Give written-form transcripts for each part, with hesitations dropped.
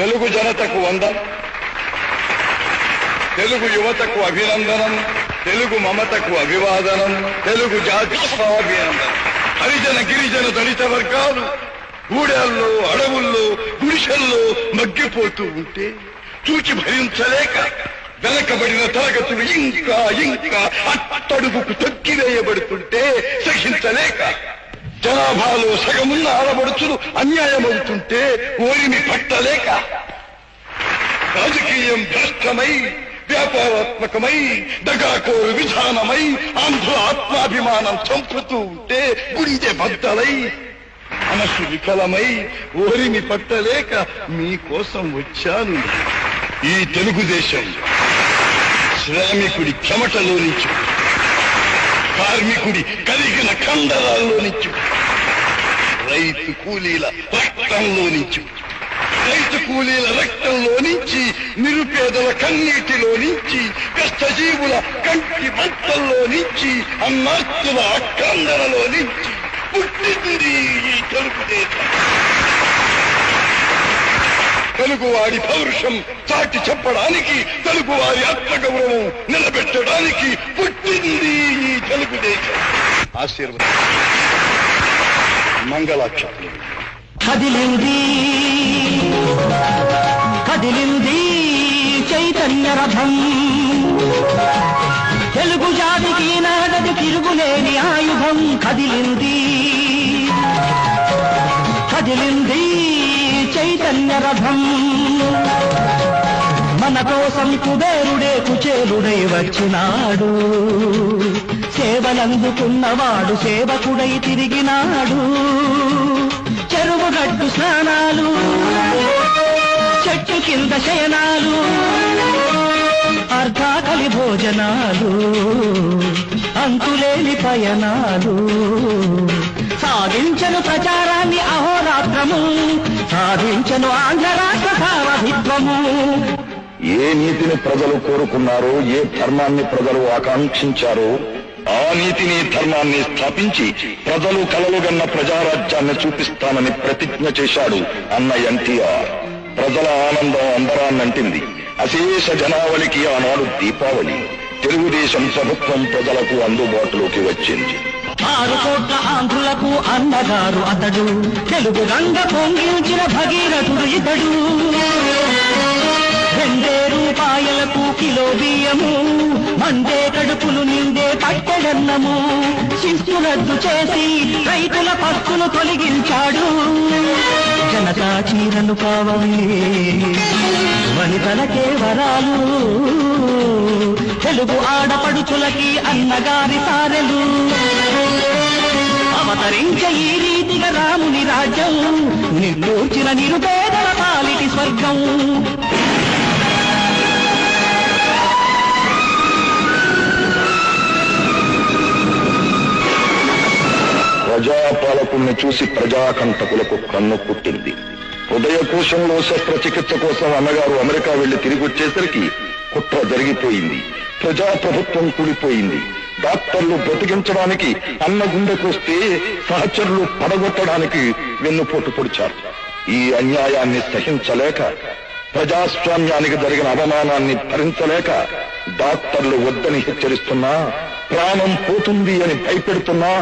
తెలుగు జనతకు వందనం, తెలుగు యువతకు అభినందనం, తెలుగు మమతకు అభివాదనం, తెలుగు జాతి స్వాభినందనం. హరిజన గిరిజన దళిత వర్గాలు గూడెల్లో, అడవుల్లో, గుడిసెల్లో మగ్గిపోతూ ఉంటే చూచి భరించలేక వెనకబడిన తరగతులు ఇంకా ఇంకా అట్టడుగుకు తొక్కివేయబడుతుంటే సహించలేక జనాభాలో సగమున్న ఆడబడుచులు అన్యాయమవుతుంటే ఓరిమి పట్టలేక రాజకీయం భ్రష్టమై, వ్యాపారాత్మకమై, దగాకోరు విధానమై ఆంధ్ర ఆత్మాభిమానం చంపుతూ ఉంటే గుండె బద్దలై మనసు వికలమై ఓరిమి పట్టలేక మీకోసం వచ్చాను. ఈ తెలుగుదేశం శ్రామికుడి చెమటలో నుంచి, కార్మికుడి కలిగిన కండరాల్లో నుంచి, రైతు కూలీల రక్తంలో నుంచి, రైతు కూలీల రక్తంలో నుంచి, నిరుపేదల కన్నీటిలో నుంచి, కష్టజీవుల కంటి బట్టల్లో నుంచి, అన్నాస్తుల అక్కందరలో నుంచి పుట్టింది ఈ తెలుగుదేశం. తెలుగువాడి పౌరుషం చాటి చెప్పడానికి, తెలుగువారి ఆత్మగౌరవం నిలబెట్టడానికి పుట్టింది ఈ తెలుగుదేశం. ఆశీర్వాదం, మంగళాక్షత్రం. కదిలింది కదిలింది చైతన్య రథం, తెలుగు జాతికి నాడది తిరుగులేని ఆయుధం. కదిలింది కదిలింది చైతన్య రథం, మన కోసం కుబేరుడే కుచేలుడై వచ్చినాడు, సేవలందుకున్నవాడు సేవకుడై తిరిగినాడు. చెరువు గట్టు స్నానాలు, చెట్టు కింద శయనాలు, అర్ధాకలి భోజనాలు, అంతులేని పయనాలు, సాధించను ప్రచారాన్ని అహోరాత్రము, సాధించను ఆంధ్ర రాష్ట్ర సారథిత్వము. ఏ నీతిని ప్రజలు కోరుకున్నారో, ఏ ధర్మాన్ని ప్రజలు ఆకాంక్షించారో ఆ నీతిని, ధర్మాన్ని స్థాపించి ప్రజలు కలలుగన్న ప్రజారాజ్యాన్ని చూపిస్తానని ప్రతిజ్ఞ చేశాడు అన్న ఎన్టీఆర్. ప్రజల ఆనందం అంబరాన్నంటింది. అశేష జనావళికి ఆనాడు దీపావళి. తెలుగుదేశం ప్రభుత్వం ప్రజలకు అందుబాటులోకి వచ్చింది. 6 కోట్ల ఆంధ్రులకు అన్నగారు అతడు, తెలుగు గంగ పొంగిల్చిన భగీరథుడు ఇతడు. 2 రూపాయలకు కిలో బియ్యము, మండే కడుపులు నిండే పట్టెడన్నము, శిస్తు రద్దు చేసి రైతుల పస్తులు తొలగించాడు. జనతా చీరలు కావాలి, వనితలకే వరాలు, తెలుగు ఆడపడుచులకి అన్నగారి సారెలు. అవతరించ ఈ రీతిగా రాముని రాజ్యం, నిర్మూర్చిన నిరుపేదల పాలిటి స్వర్గం. ప్రజాపాలకుల్ని చూసి ప్రజాకంటకులకు కన్ను పుట్టింది. హృదయకోశంలో శస్త్రచికిత్స కోసం అన్నగారు అమెరికా వెళ్లి తిరిగి వచ్చేసరికి కుట్ర జరిగిపోయింది. ప్రజాప్రభుత్వం కూలిపోయింది. డాక్టర్లు బ్రతికించడానికి అన్న గుండెకొస్తే సహచరులు పడగొట్టడానికి వెన్నుపోటు పొడిచారు. ఈ అన్యాయాన్ని సహించలేక, ప్రజాస్వామ్యానికి జరిగిన అవమానాన్ని భరించలేక డాక్టర్లు వద్దని హెచ్చరిస్తున్నా, ప్రాణం పోతుంది అని భయపెడుతున్నా,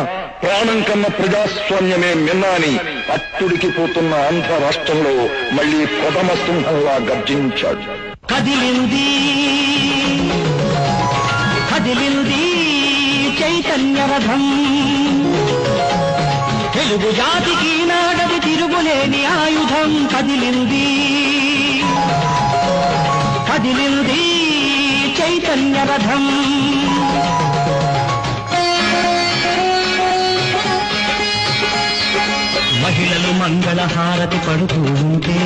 ప్రాణం కన్నా ప్రజాస్వామ్యమే మిన్నా అని అట్టుడికి పోతున్న ఆంధ్ర రాష్ట్రంలో మళ్లీ కొదమ సింహంలా గర్జించాడు. కదిలింది కదిలింది చైతన్య రథం, తెలుగు జాతికి నాడది తిరుగులేని ఆయుధం. కదిలింది కదిలింది చైతన్య రథం. మహిళలు మంగళహారతి పడుతూ ఉంటే,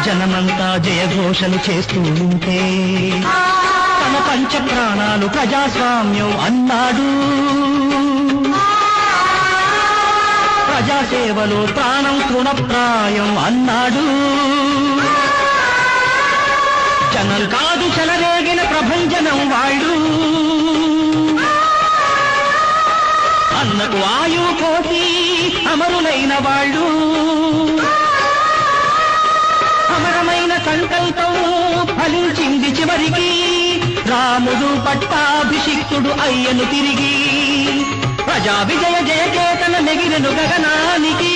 జనమంతా జయఘోషలు చేస్తూ ఉంటే, తన పంచ ప్రాణాలు ప్రజాస్వామ్యం అన్నాడు. ప్రజాసేవలో ప్రాణం తృణప్రాయం అన్నాడు. జనం కాదు చెలరేగిన ప్రభంజనం వాడు, అన్నకు ఆయువు పోసి అమరులైన వాళ్ళు. ఫలించింది చివరికి రాముడు పట్టాభిషిక్తుడు అయ్యను తిరిగి ప్రజా విజయ జయ కేతన నెగిరెను గగనానికి